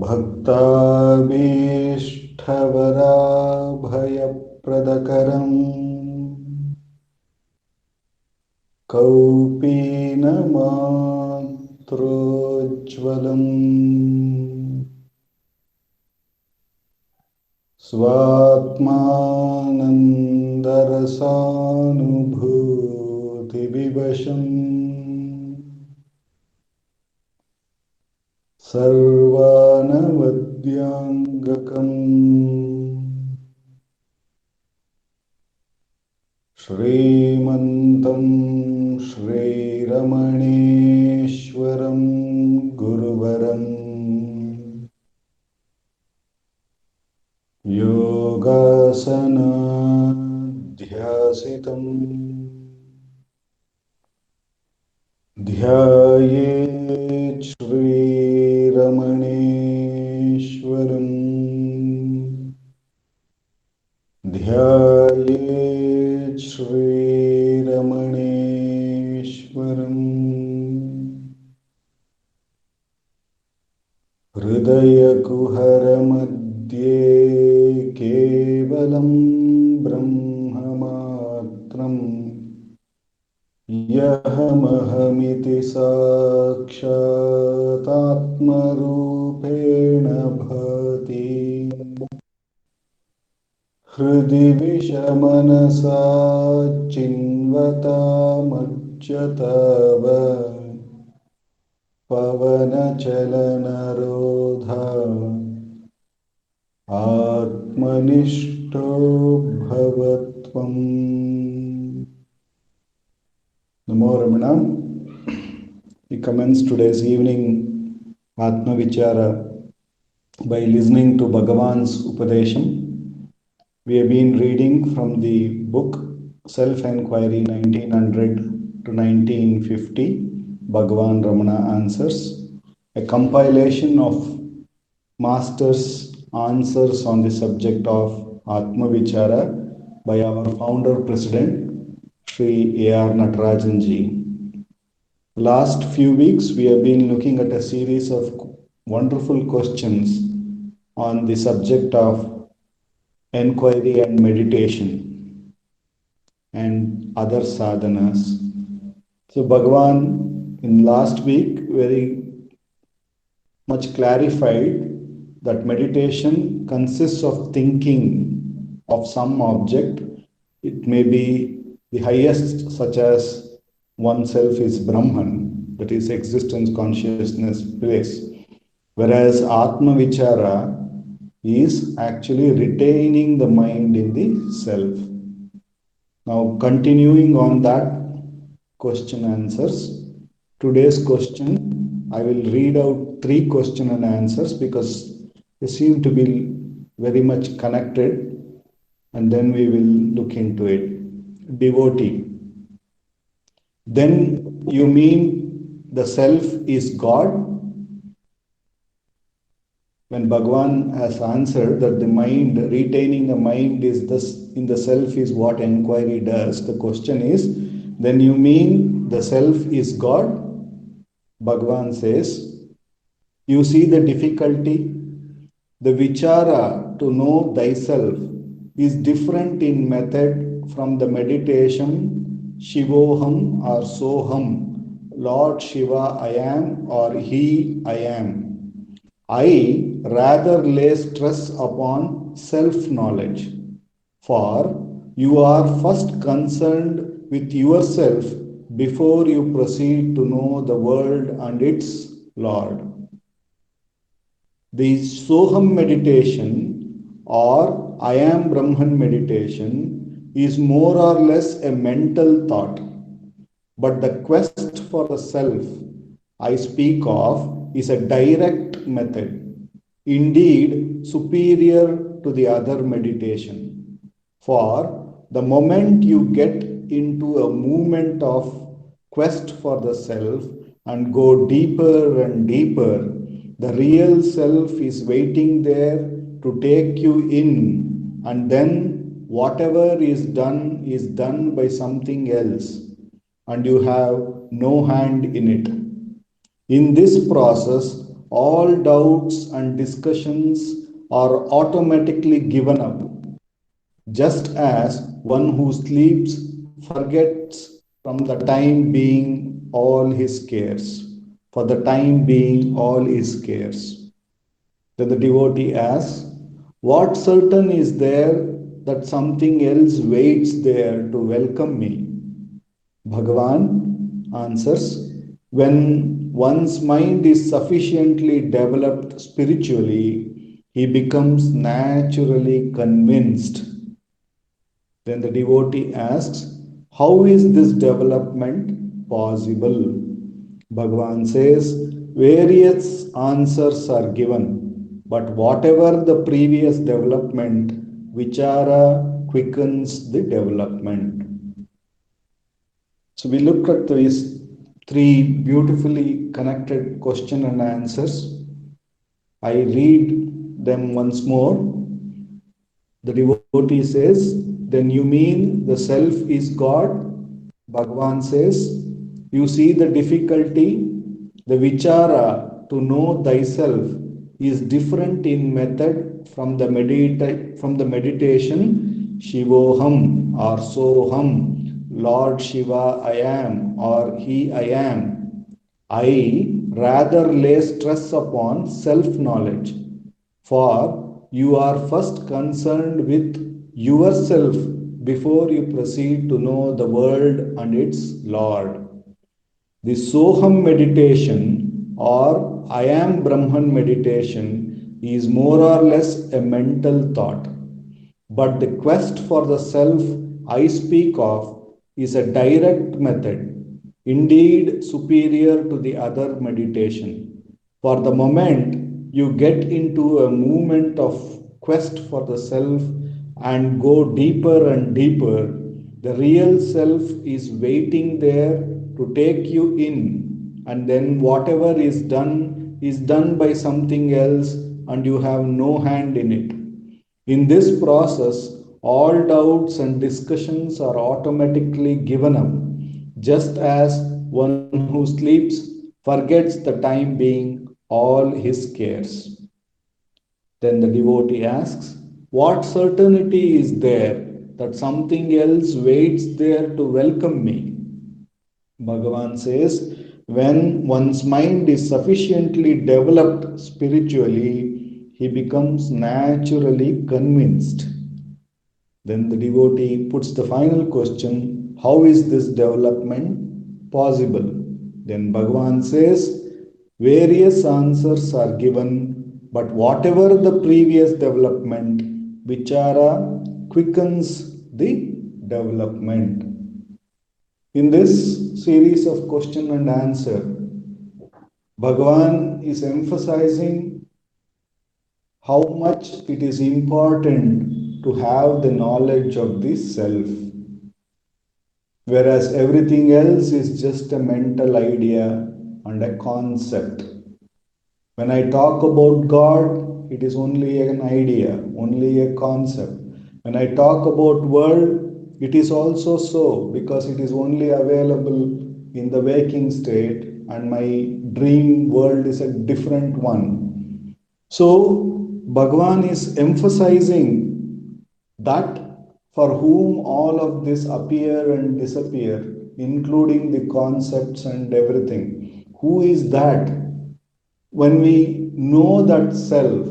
भक्ताभीष्टवराभयप्रदकरम् कौपीनमात्रोज्ज्वलम् स्वात्मानन्दरसानुभूतिविवशम् सर्वानवद्याङ्गकम् श्रीमन्तं श्रीरमणेश्वरं गुरुवरम् योगासनाध्यासितं ध्यायेत् श्रीरमणेश्वरम् ध्यायेत् श्रीरमणेश्वरम् हृदयकुहरमध्ये केवलं ब्रह्ममात्रम् यहमहमिति साक्षातात्मरूपेण भाति हृदि विषमनसा चिन्वतामच्युताव पवनचलनरोधा आत्मनिष्ठो भवत्वम्। Namo Ramana. We commence today's evening Atma Vichara by listening to Bhagavan's Upadesham. We have been reading from the book Self-Enquiry 1900 to 1950, Bhagavan Ramana Answers, a compilation of Master's answers on the subject of Atma Vichara by our founder president, Sri A.R. Natarajan ji. Last few weeks, we have been looking at a series of wonderful questions on the subject of enquiry and meditation and other sadhanas. So Bhagavan in last week very much clarified that meditation consists of thinking of some object. It may be the highest, such as oneself is Brahman, that is existence, consciousness, place. Whereas Atma Vichara is actually retaining the mind in the self. Now, continuing on that question answers, today's question, I will read out 3 question and answers because they seem to be very much connected, and then we will look into it. Devotee. Then you mean the self is God? When Bhagavan has answered that the mind, retaining the mind is this in the self is what enquiry does, the question is, then you mean the self is God? Bhagavan says, you see the difficulty? The vichara to know thyself is different in method from the meditation Shivoham or Soham, Lord Shiva I am or He I am. I rather lay stress upon self-knowledge, for you are first concerned with yourself before you proceed to know the world and its Lord. The Soham meditation or I am Brahman meditation is more or less a mental thought, but the quest for the self I speak of is a direct method, indeed superior to the other meditation. For the moment you get into a movement of quest for the self and go deeper and deeper, The real self is waiting there to take you in, and then whatever is done by something else, and you have no hand in it. In this process, all doubts and discussions are automatically given up, just as one who sleeps forgets from the time being all his cares. For the time being, all his cares. Then the devotee asks, what certain is there that something else waits there to welcome me? Bhagavan answers, when one's mind is sufficiently developed spiritually, he becomes naturally convinced. Then the devotee asks, how is this development possible? Bhagavan says, various answers are given, but whatever the previous development, vichara quickens the development. So we looked at these three beautifully connected question and answers. I read them once more. The devotee says, then you mean the self is God? Bhagavan says, you see the difficulty? The vichara to know thyself is different in method from the meditation Shivoham or Soham, Lord Shiva I am or He I am. I rather lay stress upon self knowledge, for you are first concerned with yourself before you proceed to know the world and its Lord. The Soham meditation or I am Brahman meditation is more or less a mental thought. But the quest for the self I speak of is a direct method, indeed superior to the other meditation. For the moment you get into a movement of quest for the self and go deeper and deeper, the real self is waiting there to take you in, and then whatever is done by something else, and you have no hand in it. In this process, all doubts and discussions are automatically given up, just as one who sleeps forgets the time being all his cares. Then the devotee asks, what certainty is there that something else waits there to welcome me? Bhagavan says, when one's mind is sufficiently developed spiritually, he becomes naturally convinced. Then the devotee puts the final question, how is this development possible? Then Bhagavan says, various answers are given, but whatever the previous development, vichara quickens the development. In this series of question and answer, Bhagavan is emphasizing how much it is important to have the knowledge of the self, whereas everything else is just a mental idea and a concept. When I talk about God, it is only an idea, only a concept. When I talk about world, it is also so because it is only available in the waking state and my dream world is a different one. So Bhagavan is emphasizing that for whom all of this appear and disappear, including the concepts and everything. Who is that? When we know that self,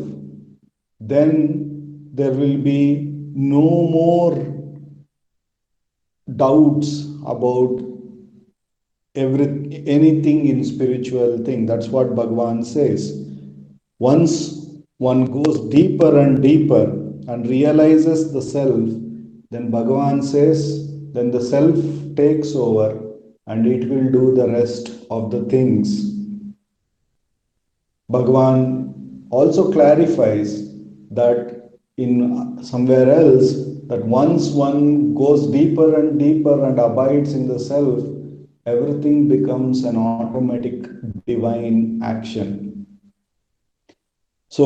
then there will be no more doubts about anything in spiritual thing. That's what Bhagavan says. Once one goes deeper and deeper and realizes the self, then Bhagavan says, then the self takes over and it will do the rest of the things. Bhagavan also clarifies that in somewhere else, that once one goes deeper and deeper and abides in the self, everything becomes an automatic divine action. So,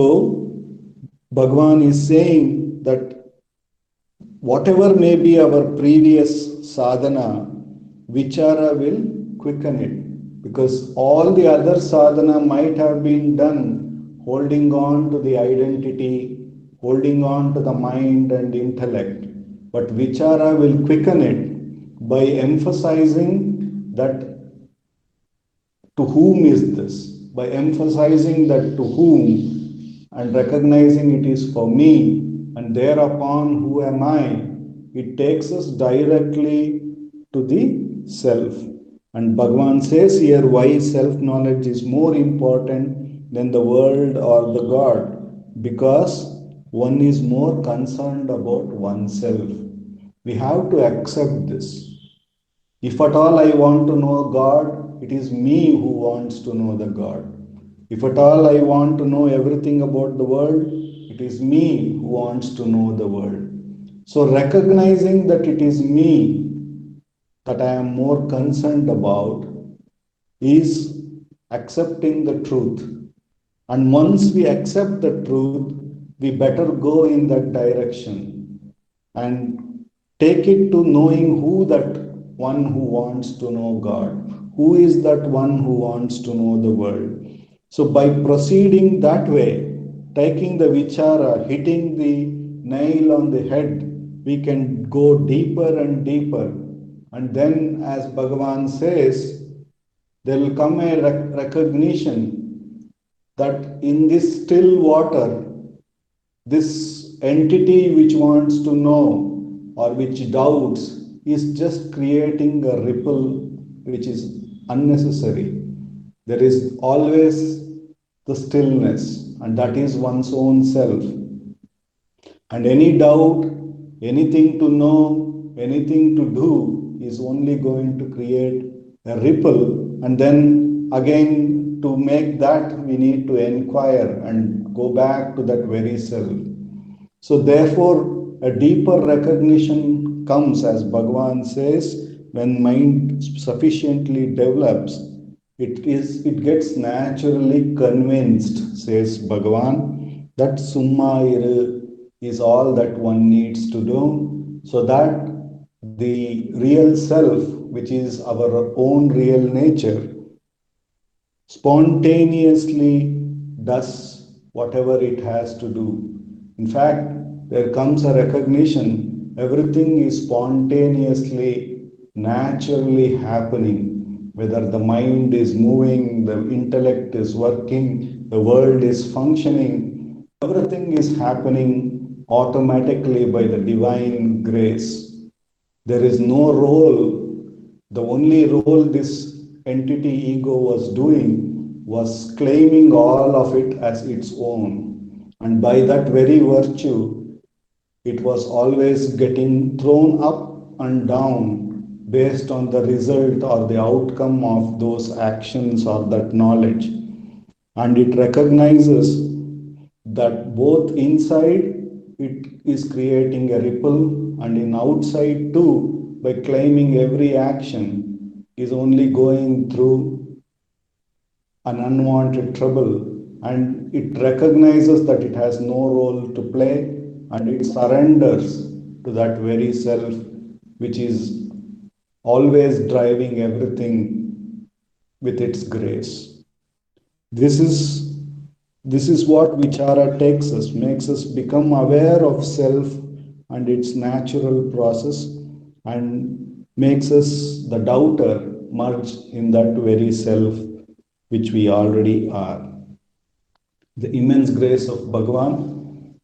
Bhagavan is saying that whatever may be our previous sadhana, vichara will quicken it. Because all the other sadhana might have been done holding on to the identity, holding on to the mind and intellect. But vichara will quicken it by emphasizing that to whom is this? By emphasizing that to whom and recognizing it is for me, and thereupon who am I, it takes us directly to the self. And Bhagavan says here why self knowledge is more important than the world or the God, because one is more concerned about oneself. We have to accept this. If at all I want to know God, it is me who wants to know the God. If at all I want to know everything about the world, it is me who wants to know the world. So, recognizing that it is me that I am more concerned about is accepting the truth. And once we accept the truth, we better go in that direction and take it to knowing who that one who wants to know God, who is that one who wants to know the world. So, by proceeding that way, taking the vichara, hitting the nail on the head, we can go deeper and deeper. And then, as Bhagavan says, there will come a recognition that in this still water, this entity which wants to know or which doubts is just creating a ripple which is unnecessary. There is always the stillness, and that is one's own self. And any doubt, anything to know, anything to do is only going to create a ripple. And then again, to make that, we need to inquire and go back to that very self. So, therefore, a deeper recognition comes, as Bhagavan says, when mind sufficiently develops, it gets naturally convinced, says Bhagavan, that Summa is all that one needs to do, so that the real self, which is our own real nature, spontaneously does whatever it has to do. In fact, there comes a recognition everything is spontaneously, naturally happening. Whether the mind is moving, the intellect is working, the world is functioning, everything is happening automatically by the divine grace. There is no role. The only role this entity ego was doing was claiming all of it as its own. And by that very virtue, it was always getting thrown up and down based on the result or the outcome of those actions or that knowledge. And it recognizes that both inside it is creating a ripple, and in outside too, by claiming every action is only going through an unwanted trouble, and it recognizes that it has no role to play, and it surrenders to that very self which is always driving everything with its grace. This is this is what vichara takes us, makes us become aware of self and its natural process, and makes us the doubter merge in that very self which we already are. The immense grace of Bhagavan.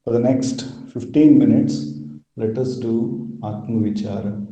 For the next 15 minutes, let us do Atma Vichara.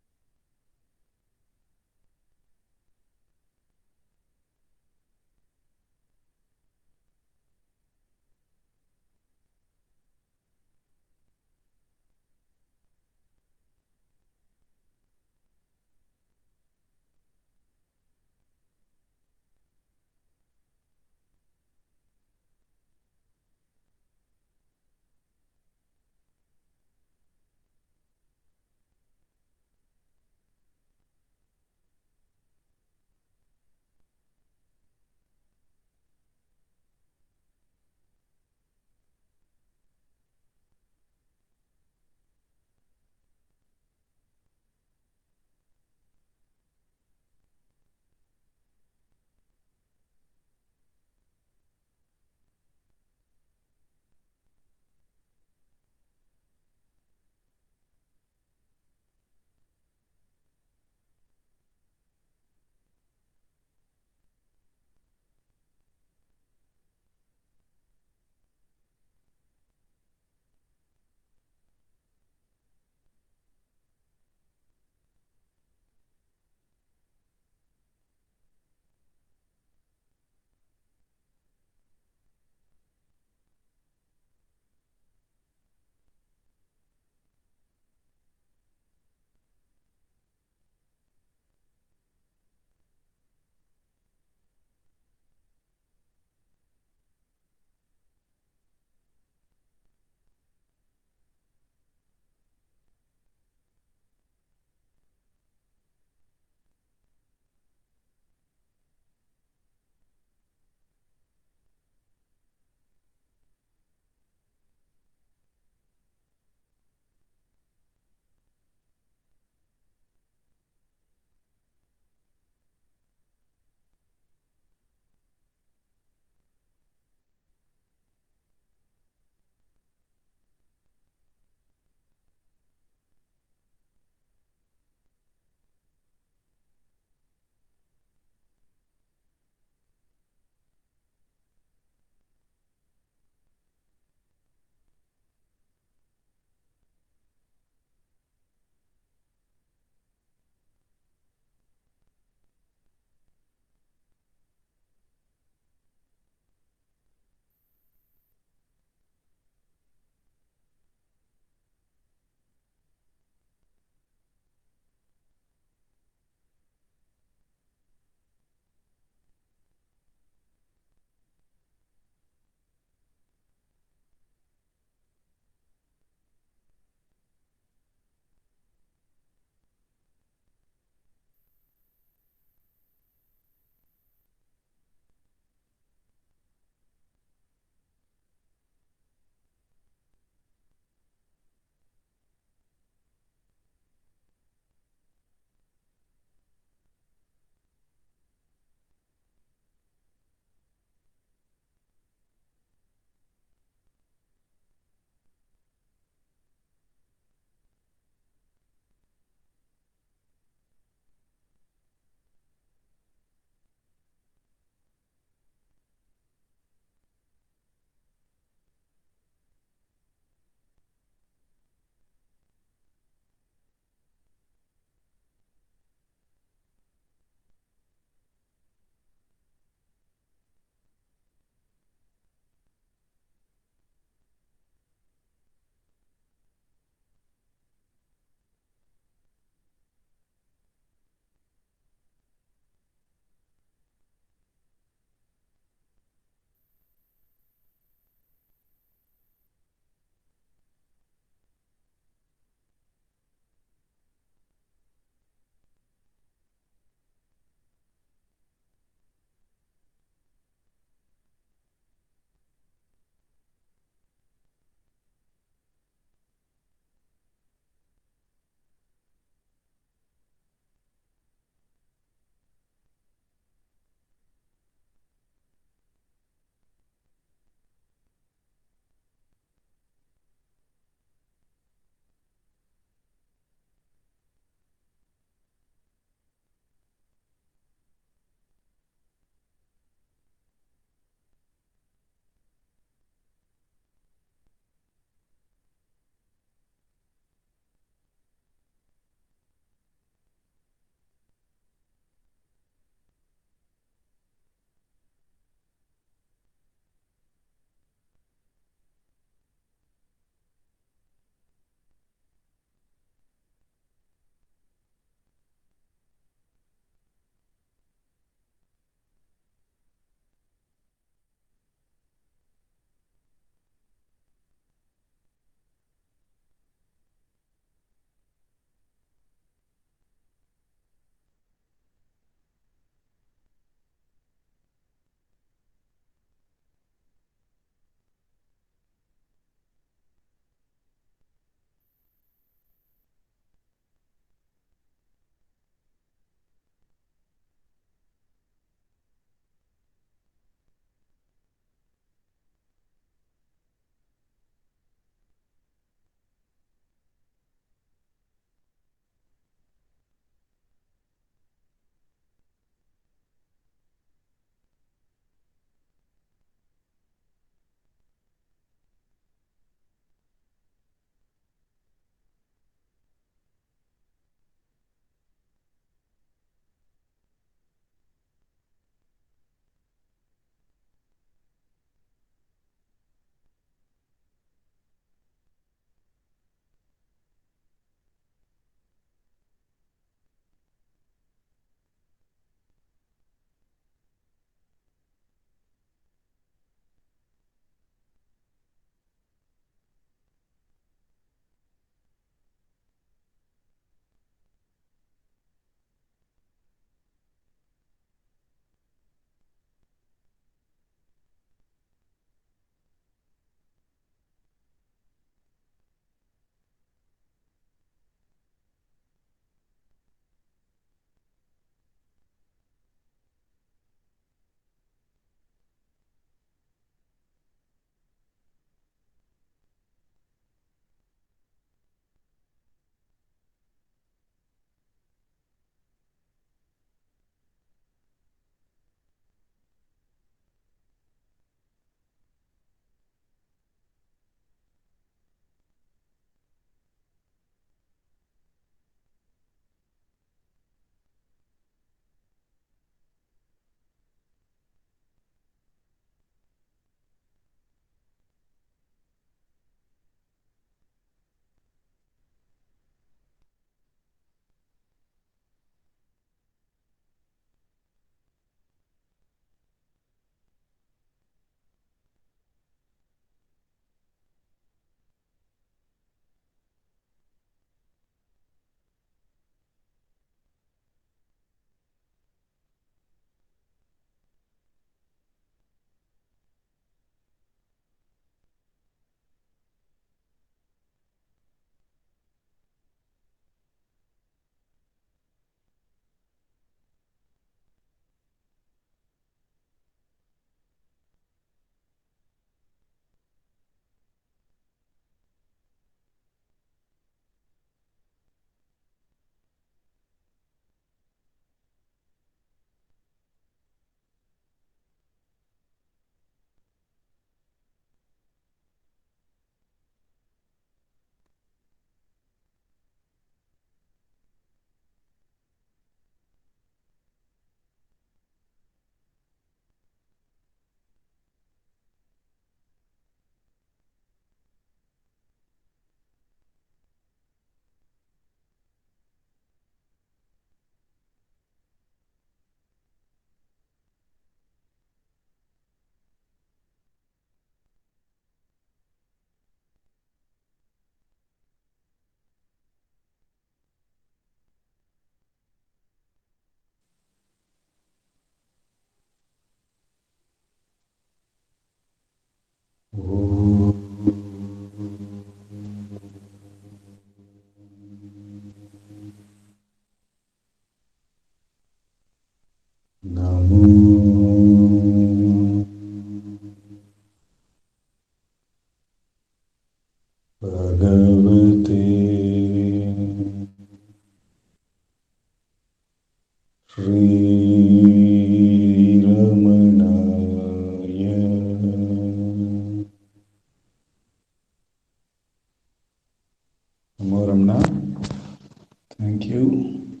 Thank you.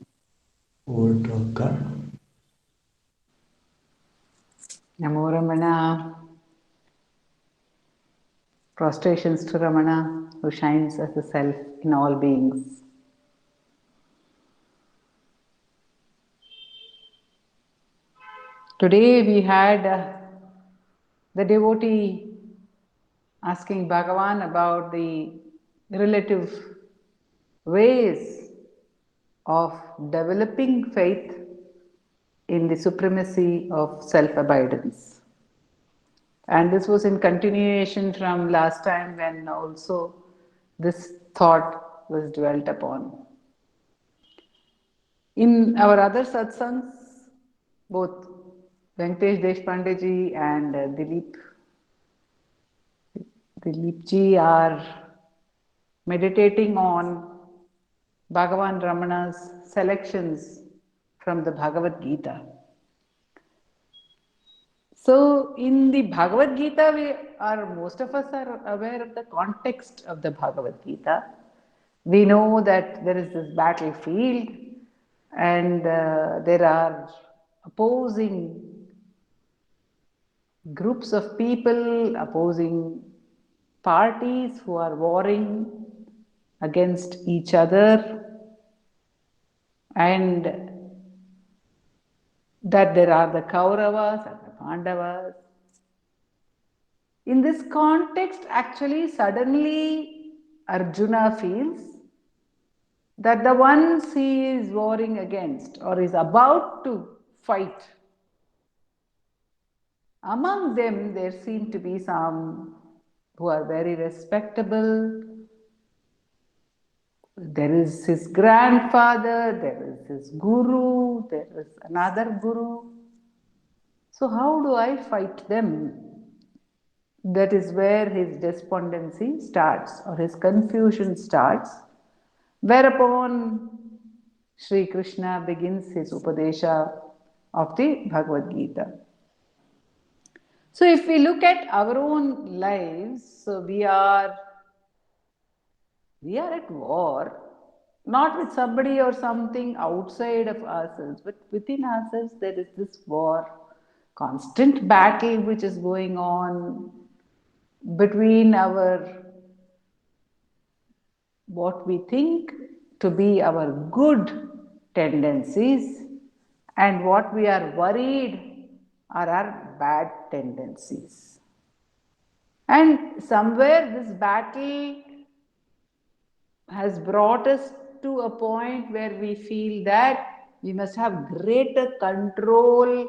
Over to Akka. Namo Ramana. Prostrations to Ramana, who shines as the self in all beings. Today we had the devotee asking Bhagavan about the relative ways of developing faith in the supremacy of self-abidance. And this was in continuation from last time when also this thought was dwelt upon. In our other satsangs, both Venkatesh Deshpande ji and Dilip ji are meditating on Bhagavan Ramana's selections from the Bhagavad Gita. So, in the Bhagavad Gita, most of us are aware of the context of the Bhagavad Gita. We know that there is this battlefield and there are opposing groups of people, opposing parties who are warring against each other, and that there are the Kauravas and the Pandavas. In this context, actually, suddenly Arjuna feels that the ones he is warring against or is about to fight, among them there seem to be some who are very respectable. There is his grandfather, there is his guru, there is another guru. So, how do I fight them? That is where his despondency starts or his confusion starts. Whereupon Sri Krishna begins his Upadesha of the Bhagavad Gita. So, if we look at our own lives, so we are at war, not with somebody or something outside of ourselves, but within ourselves there is this war, constant battle which is going on between our what we think to be our good tendencies and what we are worried are our bad tendencies. And somewhere this battle has brought us to a point where we feel that we must have greater control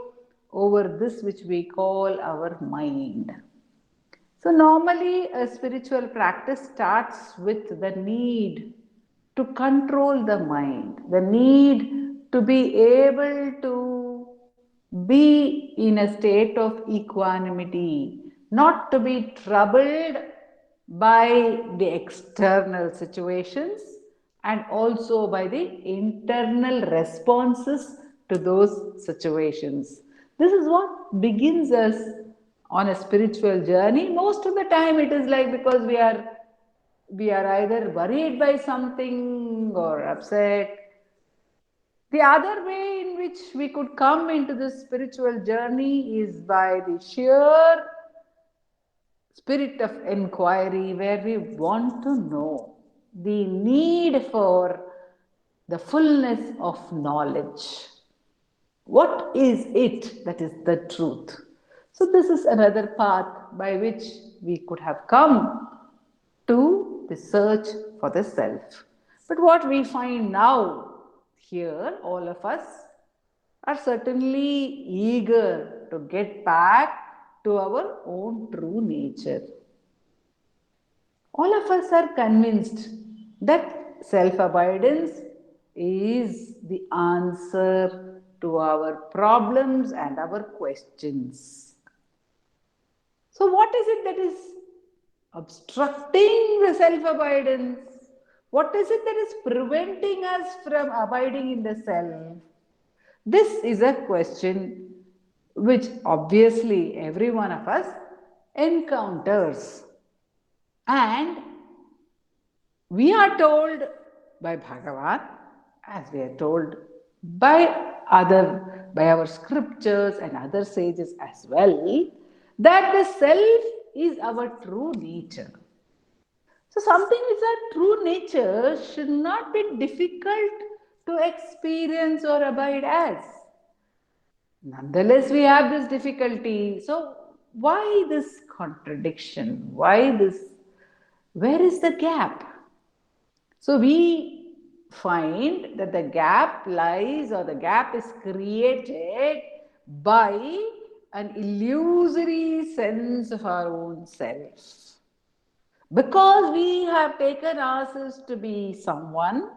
over this which we call our mind. So, normally, a spiritual practice starts with the need to control the mind, the need to be able to be in a state of equanimity, not to be troubled by the external situations and also by the internal responses to those situations. This is what begins us on a spiritual journey. Most of the time it is like because we are either worried by something or upset. The other way in which we could come into this spiritual journey is by the sheer spirit of inquiry, where we want to know the need for the fullness of knowledge. What is it that is the truth? So, this is another path by which we could have come to the search for the self. But what we find now here, all of us are certainly eager to get back to our own true nature. All of us are convinced that self abidance is the answer to our problems and our questions. So, what is it that is obstructing the self abidance? What is it that is preventing us from abiding in the self? This is a question which obviously every one of us encounters. And we are told by Bhagavan as we are told by by our scriptures and other sages as well, that the self is our true nature. So something which our true nature should not be difficult to experience or abide as. Nonetheless, we have this difficulty. So why this contradiction? Why this? Where is the gap? So we find that the gap lies, or the gap is created by an illusory sense of our own self. Because we have taken ourselves to be someone,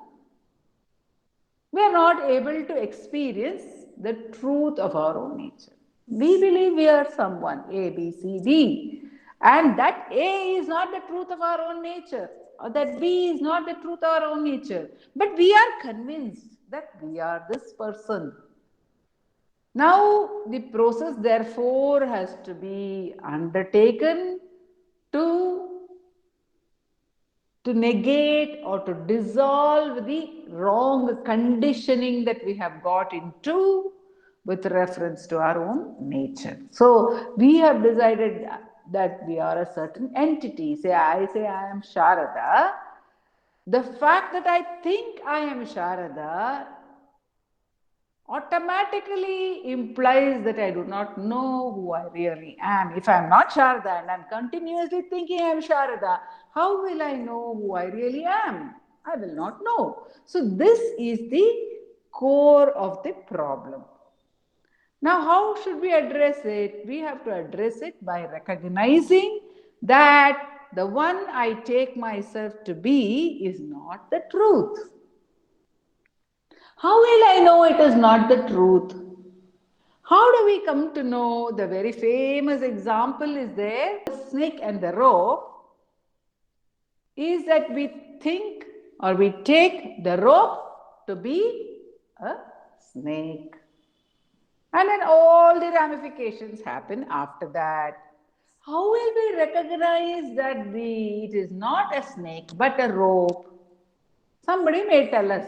we are not able to experience the truth of our own nature. We believe we are someone, A, B, C, D. And that A is not the truth of our own nature, or that B is not the truth of our own nature. But we are convinced that we are this person. Now, the process therefore has to be undertaken to negate or to dissolve the wrong conditioning that we have got into with reference to our own nature. So we have decided that we are a certain entity. Say I am Sharada. The fact that I think I am Sharada automatically implies that I do not know who I really am. If I am not Sharada and I am continuously thinking I am Sharada, how will I know who I really am? I will not know. So, this is the core of the problem. Now, how should we address it? We have to address it by recognizing that the one I take myself to be is not the truth. How will I know it is not the truth? How do we come to know? The very famous example is there, the snake and the rope, is that we think or we take the rope to be a snake. And then all the ramifications happen after that. How will we recognize that it is not a snake but a rope? Somebody may tell us,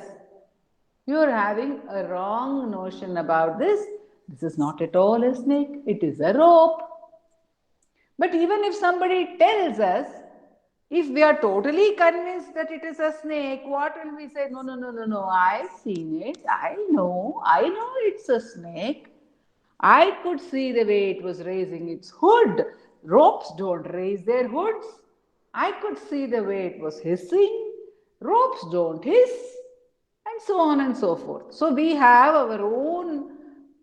you are having a wrong notion about this. This is not at all a snake, it is a rope. But even if somebody tells us, if we are totally convinced that it is a snake, what will we say? No, no, no, no, no, I've seen it. I know it's a snake. I could see the way it was raising its hood. Ropes don't raise their hoods. I could see the way it was hissing. Ropes don't hiss, and so on and so forth. So we have our own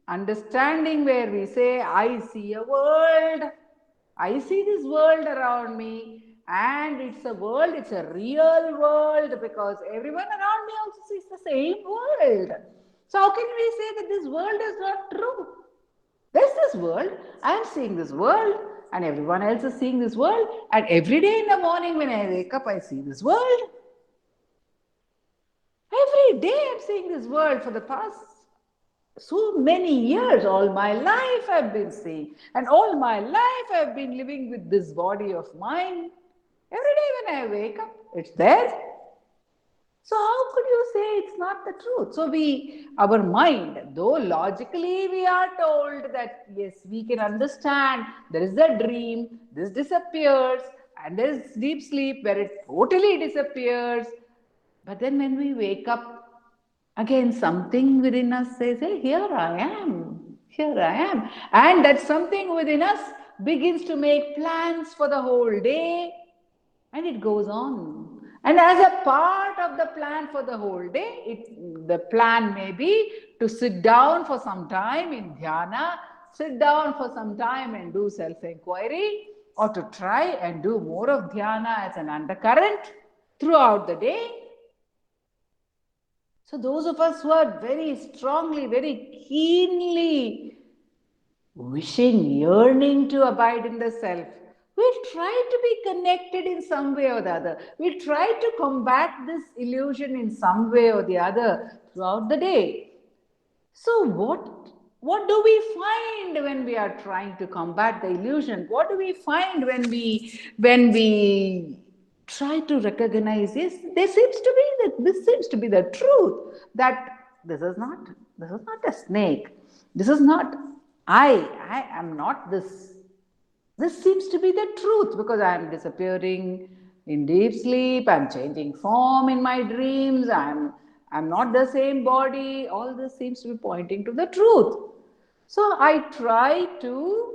understanding where we say, I see a world, I see this world around me, and it's a world, it's a real world because everyone around me also sees the same world. So, how can we say that this world is not true? There's this world, I am seeing this world, and everyone else is seeing this world, and every day in the morning when I wake up, I see this world. Every day I'm seeing this world for the past so many years. All my life I've been seeing. And all my life I've been living with this body of mine. Every day when I wake up, it's there. So how could you say it's not the truth? So our mind, though logically we are told that yes, we can understand there is a dream, this disappears, and there is deep sleep where it totally disappears. But then when we wake up, again something within us says, hey, here I am, here I am. And that something within us begins to make plans for the whole day, and it goes on. And as a part of the plan for the whole day, the plan may be to sit down for some time in dhyana, sit down for some time and do self-inquiry, or to try and do more of dhyana as an undercurrent throughout the day. So those of us who are very strongly, very keenly wishing, yearning to abide in the self, we'll try to be connected in some way or the other. We'll try to combat this illusion in some way or the other throughout the day. So what do we find when we are trying to combat the illusion? What do we find when we try to recognize, yes, there seems to be that this seems to be the truth, that this is not this is not a snake, this is not I am not this. This seems to be the truth because I am disappearing in deep sleep, I'm changing form in my dreams, I'm not the same body. All this seems to be pointing to the truth. So I try to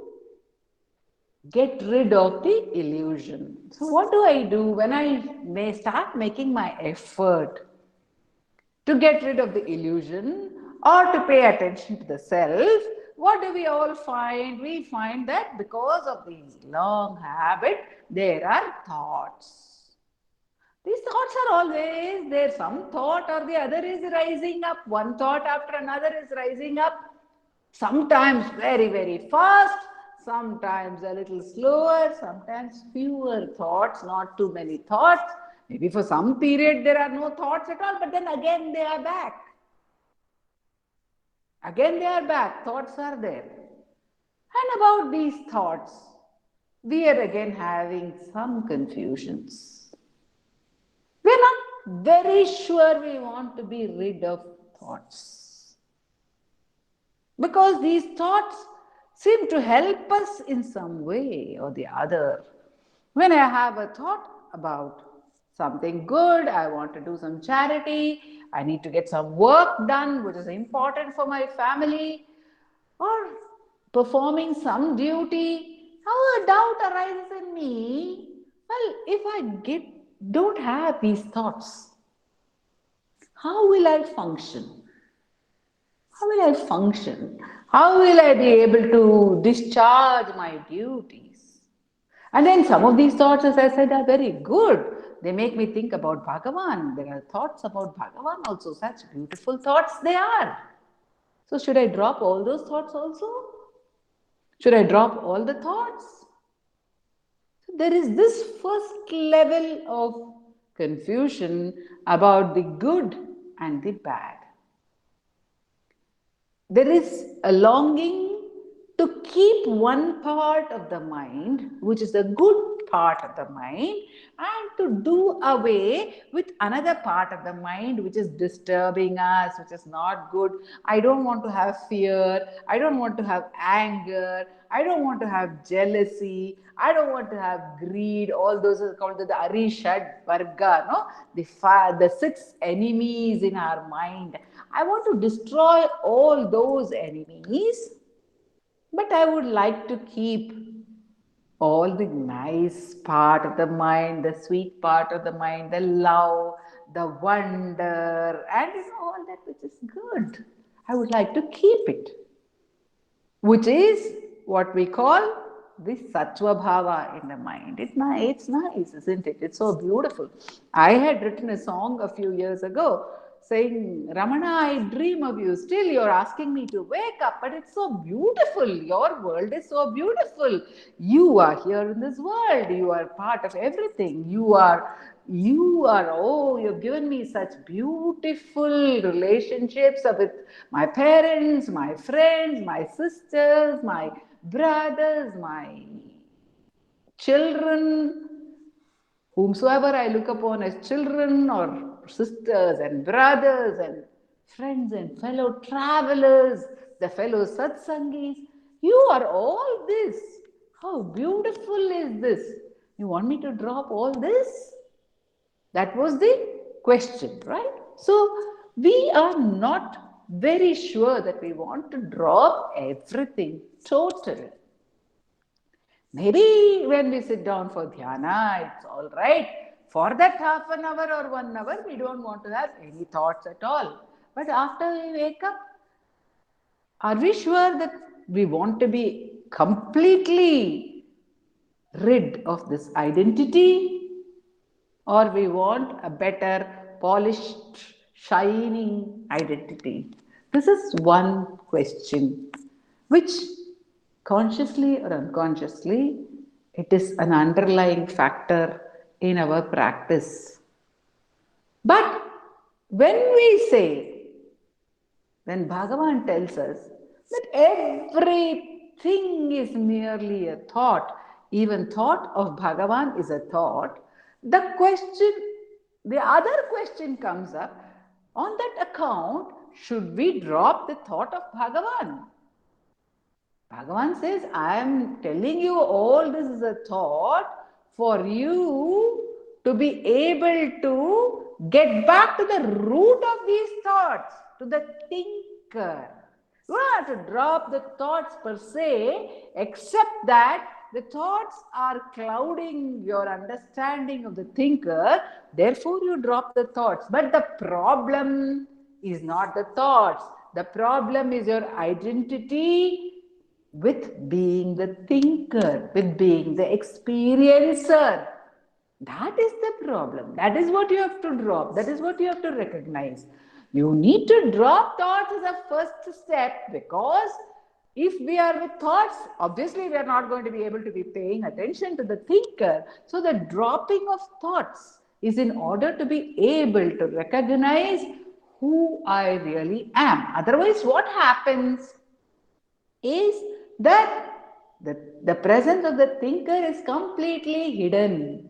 get rid of the illusion. So, what do I do when I may start making my effort to get rid of the illusion or to pay attention to the self? What do we all find? We find that because of these long habits, there are thoughts. These thoughts are always there. Some thought or the other is rising up. One thought after another is rising up. Sometimes very, very fast, sometimes a little slower, sometimes fewer thoughts, not too many thoughts. Maybe for some period there are no thoughts at all, but then again they are back. Again they are back, thoughts are there. And about these thoughts, we are again having some confusions. We are not very sure we want to be rid of thoughts. Because these thoughts seem to help us in some way or the other. When I have a thought about something good, I want to do some charity, I need to get some work done which is important for my family, or performing some duty, how a doubt arises in me. Well, if I don't have these thoughts, how will I function? How will I function? How will I be able to discharge my duties? And then some of these thoughts, as I said, are very good. They make me think about Bhagavan. There are thoughts about Bhagavan also, such beautiful thoughts they are. So, should I drop all those thoughts also? Should I drop all the thoughts? So there is this first level of confusion about the good and the bad. There is a longing to keep one part of the mind, which is the good part of the mind, and to do away with another part of the mind which is disturbing us, which is not good. I don't want to have fear, I don't want to have anger, I don't want to have jealousy, I don't want to have greed. All those are called the Arishad Varga, no? The six enemies in our mind. I want to destroy all those enemies, but I would like to keep all the nice part of the mind, the sweet part of the mind, the love, the wonder, and all that which is good. I would like to keep it, which is what we call the sattva bhava in the mind. It's nice, isn't it? It's so beautiful. I had written a song a few years ago saying, Ramana, I dream of you. Still, you're asking me to wake up, but it's so beautiful. Your world is so beautiful. You are here in this world. You are part of everything. You've given me such beautiful relationships with my parents, my friends, my sisters, my brothers, my children, whomsoever I look upon as children or sisters and brothers and friends and fellow travelers, the fellow satsangis, you are all this. How beautiful is this? You want me to drop all this? That was the question, right? So we are not very sure that we want to drop everything totally. Maybe when we sit down for dhyana, it's all right. For that half an hour or 1 hour, we don't want to have any thoughts at all. But after we wake up, are we sure that we want to be completely rid of this identity? Or we want a better, polished, shining identity? This is one question which, consciously or unconsciously, it is an underlying factor in our practice. But when we say, when Bhagavan tells us that everything is merely a thought, even thought of Bhagavan is a thought, The question, the other question comes up, on that account, should we drop the thought of Bhagavan? Bhagavan says, I am telling you all this is a thought for you to be able to get back to the root of these thoughts, to the thinker. You don't have to drop the thoughts per se, except that the thoughts are clouding your understanding of the thinker, therefore you drop the thoughts. But the problem is not the thoughts, the problem is your identity with being the thinker, with being the experiencer. That is the problem. That is what you have to drop. That is what you have to recognize. You need to drop thoughts as a first step, because if we are with thoughts, obviously we are not going to be able to be paying attention to the thinker. So the dropping of thoughts is in order to be able to recognize who I really am. Otherwise, what happens is that the presence of the thinker is completely hidden.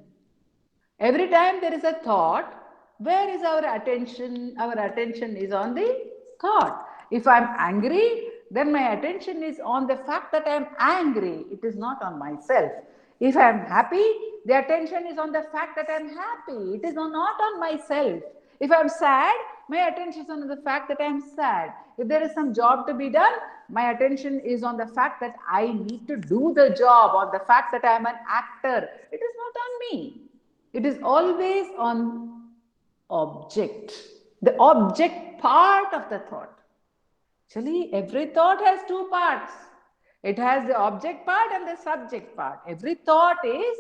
Every time there is a thought, where is our attention? Our attention is on the thought. If I'm angry, then my attention is on the fact that I'm angry. It is not on myself. If I'm happy, the attention is on the fact that I'm happy. It is not on myself. If I'm sad, my attention is on the fact that I'm sad. If there is some job to be done, my attention is on the fact that I need to do the job, on the fact that I'm an actor. It is not on me. It is always on object, the object part of the thought. Actually, every thought has two parts. It has the object part and the subject part. Every thought is,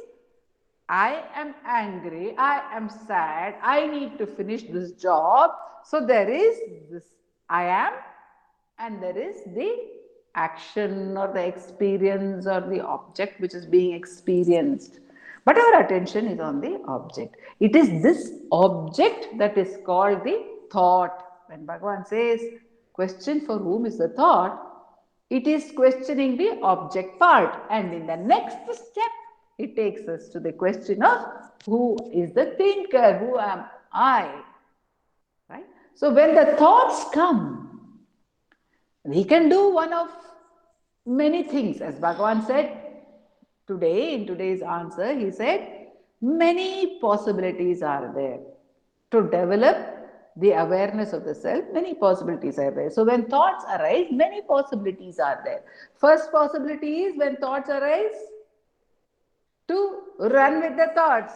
I am angry, I am sad, I need to finish this job. So there is this I am, and there is the action or the experience or the object which is being experienced. But our attention is on the object. It is this object that is called the thought. When Bhagavan says, question for whom is the thought, it is questioning the object part. And in the next step, it takes us to the question of who is the thinker, who am I? Right? So when the thoughts come, we can do one of many things. As Bhagavan said today, in today's answer, he said, many possibilities are there to develop the awareness of the self. Many possibilities are there. So when thoughts arise, many possibilities are there. First possibility is, when thoughts arise, to run with the thoughts.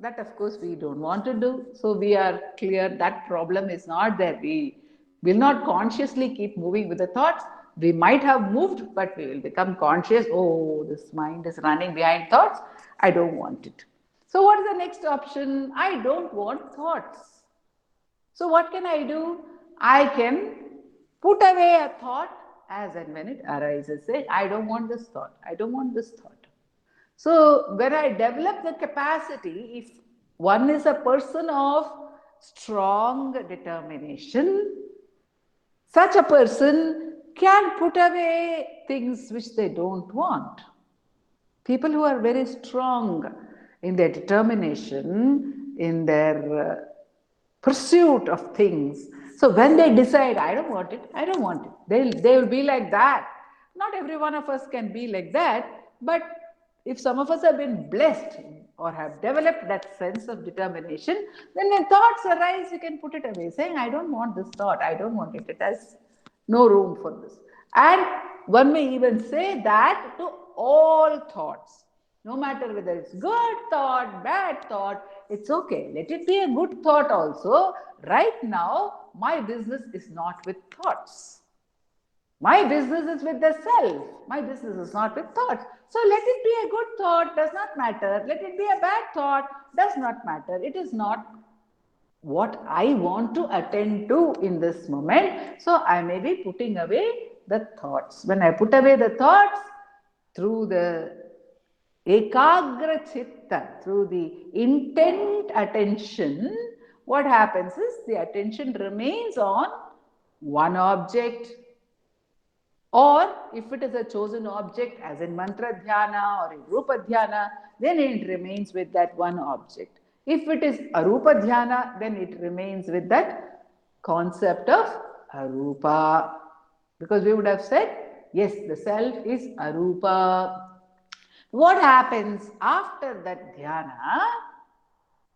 That, of course, we don't want to do. So we are clear that problem is not there. We will not consciously keep moving with the thoughts. We might have moved, but we will become conscious. Oh, this mind is running behind thoughts. I don't want it. So what is the next option? I don't want thoughts. So what can I do? I can put away a thought as and when it arises. Say, I don't want this thought. I don't want this thought. So when I develop the capacity, if one is a person of strong determination, such a person can put away things which they don't want. People who are very strong in their determination, in their pursuit of things. So when they decide, I don't want it, I don't want it, they will be like that. Not every one of us can be like that, but if some of us have been blessed or have developed that sense of determination, then when thoughts arise, you can put it away, saying, I don't want this thought, I don't want it, it has no room for this. And one may even say that to all thoughts. No matter whether it's good thought, bad thought, it's okay. Let it be a good thought also. Right now, my business is not with thoughts. My business is with the self. My business is not with thoughts. So let it be a good thought, does not matter. Let it be a bad thought, does not matter. It is not what I want to attend to in this moment. So I may be putting away the thoughts. When I put away the thoughts through the ekagra chitta, through the intent attention, what happens is the attention remains on one object, or if it is a chosen object, as in mantra dhyana or in rupa dhyana, then it remains with that one object. If it is arupa dhyana, then it remains with that concept of arupa. Because we would have said, yes, the self is arupa. What happens after that dhyana?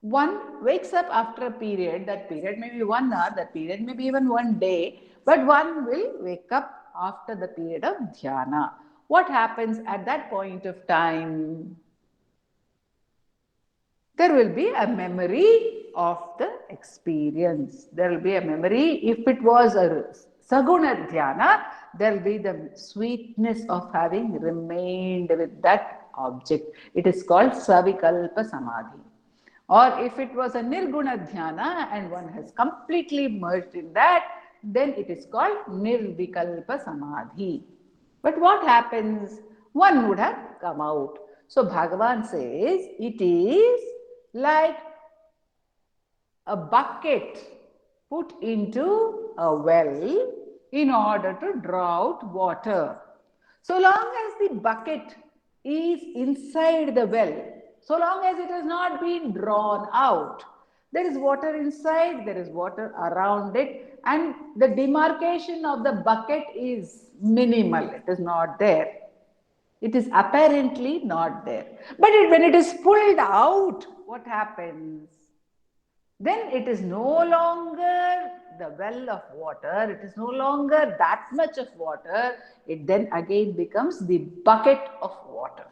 One wakes up after a period, that period may be 1 hour, that period may be even 1 day, but one will wake up after the period of dhyana. What happens at that point of time? There will be a memory of the experience. There will be a memory. If it was a saguna dhyana, there will be the sweetness of having remained with that object. It is called savikalpa samadhi. Or if it was a nirguna dhyana and one has completely merged in that, then it is called nirvikalpa samadhi. But what happens? One would have come out. So Bhagavan says it is like a bucket put into a well in order to draw out water. So long as the bucket is inside the well, so long as it has not been drawn out, there is water inside, there is water around it, and the demarcation of the bucket is minimal, it is not there. It is apparently not there. But when it is pulled out, what happens? Then it is no longer the well of water, it is no longer that much of water, it then again becomes the bucket of water.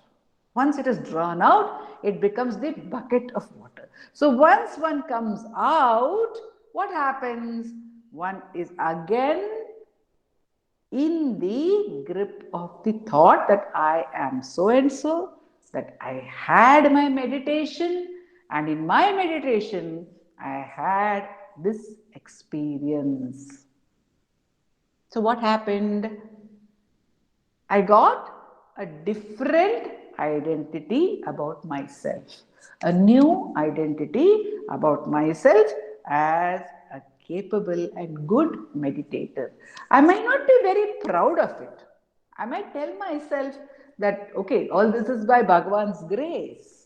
Once it is drawn out, it becomes the bucket of water. So once one comes out, what happens? One is again in the grip of the thought that I am so and so, that I had my meditation, and in my meditation, I had this experience. So, what happened? I got a different identity about myself, a new identity about myself as a capable and good meditator. I might not be very proud of it. I might tell myself that, okay, all this is by Bhagavan's grace.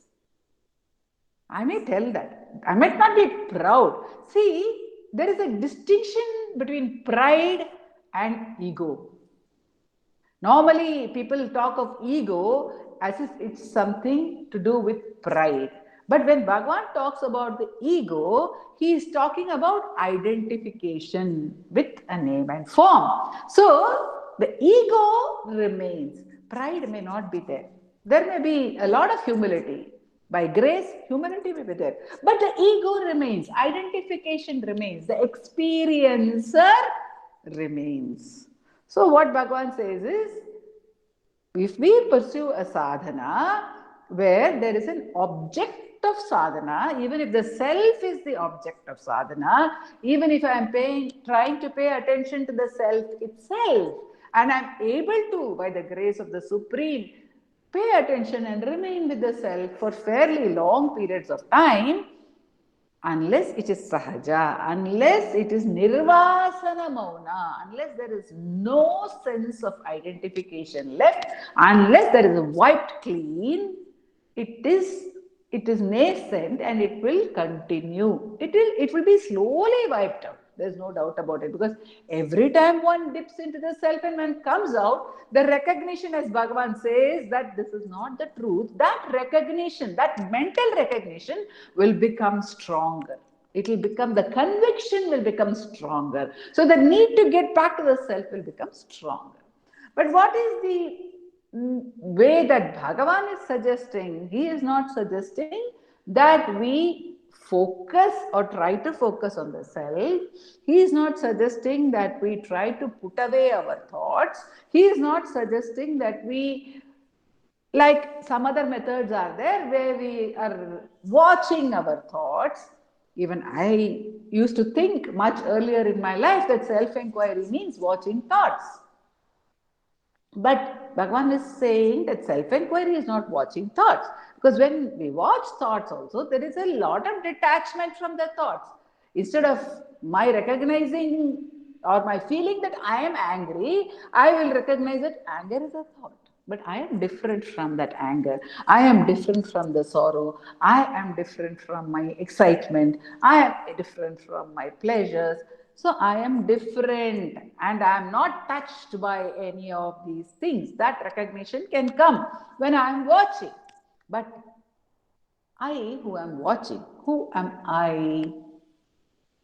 I may tell that. I might not be proud. See, there is a distinction between pride and ego. Normally, people talk of ego as if it's something to do with pride. But when Bhagavan talks about the ego, he is talking about identification with a name and form. So, the ego remains. Pride may not be there. There may be a lot of humility. By grace, humility may be there. But the ego remains. Identification remains. The experiencer remains. So, what Bhagavan says is, if we pursue a sadhana where there is an object of sadhana, even if the self is the object of sadhana, even if I am trying to pay attention to the self itself, and I am able to, by the grace of the Supreme, pay attention and remain with the self for fairly long periods of time, unless it is sahaja, unless it is nirvasana mauna, unless there is no sense of identification left, unless there is a wiped clean, it is it is nascent and it will continue. It will be slowly wiped out. There's no doubt about it, because every time one dips into the self and one comes out, the recognition, as Bhagavan says, that this is not the truth, that recognition, that mental recognition will become stronger. It will become, the conviction will become stronger. So the need to get back to the self will become stronger. But what is the way that Bhagavan is suggesting? He is not suggesting that we focus or try to focus on the self. He is not suggesting that we try to put away our thoughts. He is not suggesting that we, like some other methods are there where we are watching our thoughts. Even I used to think much earlier in my life that self-inquiry means watching thoughts. But Bhagavan is saying that self-inquiry is not watching thoughts. Because when we watch thoughts also, there is a lot of detachment from the thoughts. Instead of my recognizing or my feeling that I am angry, I will recognize that anger is a thought. But I am different from that anger. I am different from the sorrow. I am different from my excitement. I am different from my pleasures. So I am different and I am not touched by any of these things. That recognition can come when I am watching. But I, who am watching, who am I?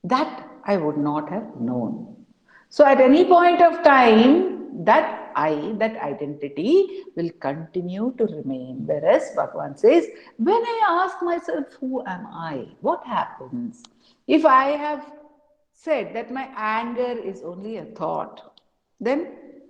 That I would not have known. So, at any point of time, that I, that identity will continue to remain. Whereas Bhagavan says, when I ask myself, who am I? What happens? If I have said that my anger is only a thought, then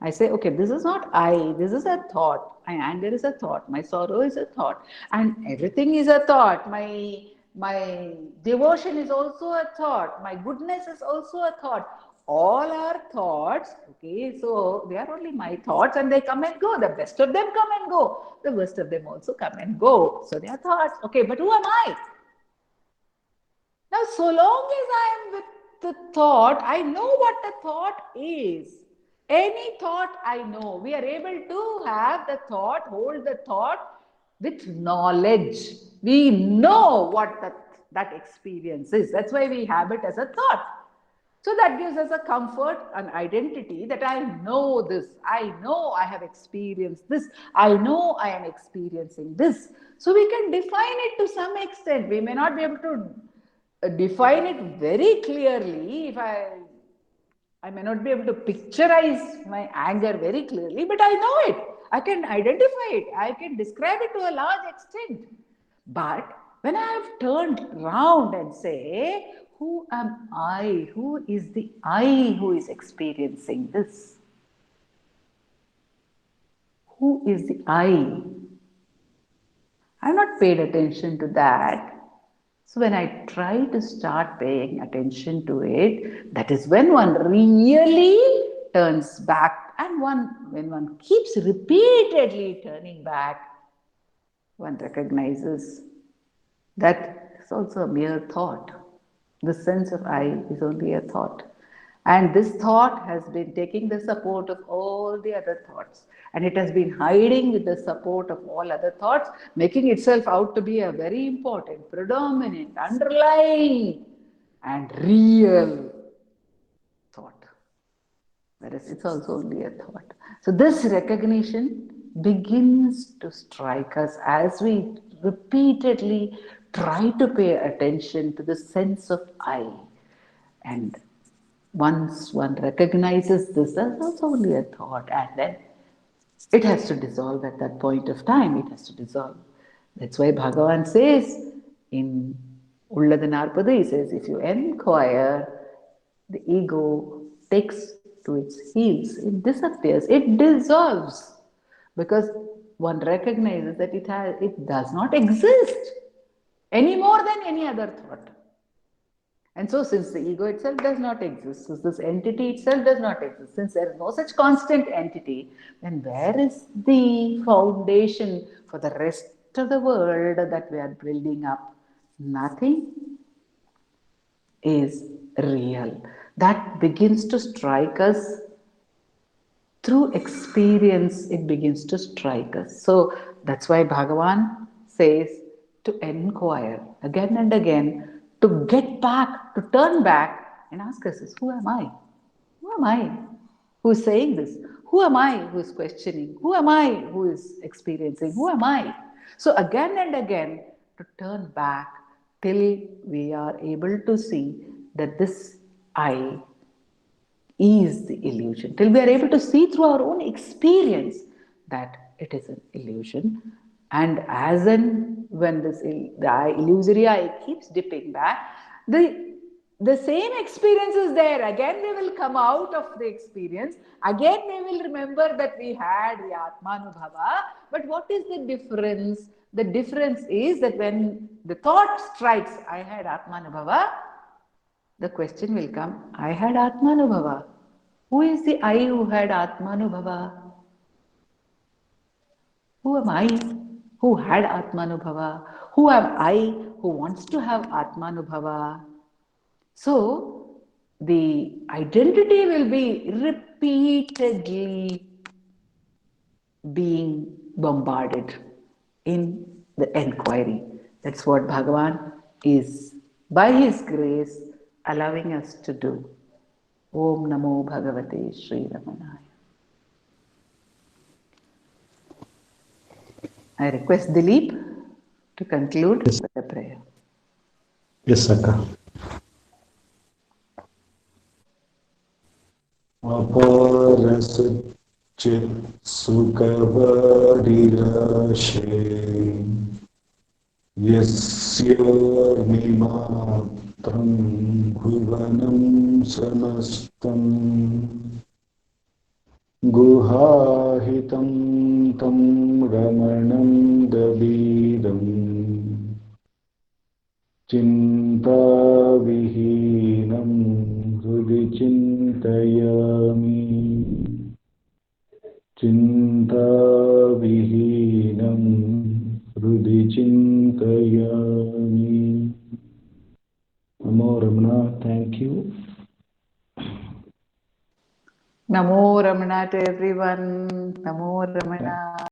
I say, okay, this is not I, this is a thought. My anger is a thought, my sorrow is a thought, and everything is a thought. My devotion is also a thought, my goodness is also a thought. All are thoughts, okay, so they are only my thoughts and they come and go. The best of them come and go, the worst of them also come and go. So they are thoughts, okay, but who am I? Now, so long as I am with the thought, I know what the thought is. Any thought I know, we are able to have the thought, hold the thought with knowledge. We know what that experience is. That's why we have it as a thought. So that gives us a comfort, an identity that I know this, I know I have experienced this, I know I am experiencing this. So we can define it to some extent. We may not be able to define it very clearly. If I may not be able to picturize my anger very clearly, but I know it. I can identify it. I can describe it to a large extent. But when I have turned round and say, who am I? Who is the I who is experiencing this? Who is the I? I have not paid attention to that. So when I try to start paying attention to it, that is when one really turns back, and when one keeps repeatedly turning back, one recognizes that it's also a mere thought. The sense of I is only a thought. And this thought has been taking the support of all the other thoughts. And it has been hiding with the support of all other thoughts, making itself out to be a very important, predominant, underlying, and real thought. Whereas it's also only a thought. So this recognition begins to strike us as we repeatedly try to pay attention to the sense of I. And once one recognizes this as also only a thought, and then it has to dissolve at that point of time, it has to dissolve. That's why Bhagavan says in Ulladu Narpadu, he says, if you inquire, the ego takes to its heels, it disappears, it dissolves. Because one recognizes that it does not exist any more than any other thought. And so, since the ego itself does not exist, since this entity itself does not exist, since there is no such constant entity, then where is the foundation for the rest of the world that we are building up? Nothing is real. That begins to strike us through experience, it begins to strike us. So that's why Bhagavan says to inquire again and again, to get back, to turn back and ask us, who am I? Who am I who is saying this? Who am I who is questioning? Who am I who is experiencing? Who am I? So again and again to turn back till we are able to see that this I is the illusion, till we are able to see through our own experience that it is an illusion. And as and when the illusory I keeps dipping back, the same experience is there. Again, we will come out of the experience. Again, we will remember that we had the Atmanubhava. But what is the difference? The difference is that when the thought strikes, I had Atmanubhava, the question will come, I had Atmanubhava. Who is the I who had Atmanubhava? Who am I who had Atmanubhava? Who am I who wants to have Atmanubhava? So, the identity will be repeatedly being bombarded in the enquiry. That's what Bhagavan is, by His grace, allowing us to do. Om Namo Bhagavate Sri Ramanaya. I request Dilip to conclude Yes, with a prayer. yes, Akka. अपरसच्चित् सुखवरिरशे यस्योर्मिमात्रं भुवनं समस्तम् गुहाहितं तं रमणं दबीरम् चिन्ताविहीनं हृदि चिन्तयामि चिन्ताविहीनं हृदि चिन्तयामि Namo Ramana, thank you. Namo Ramana to everyone. Namo Ramana.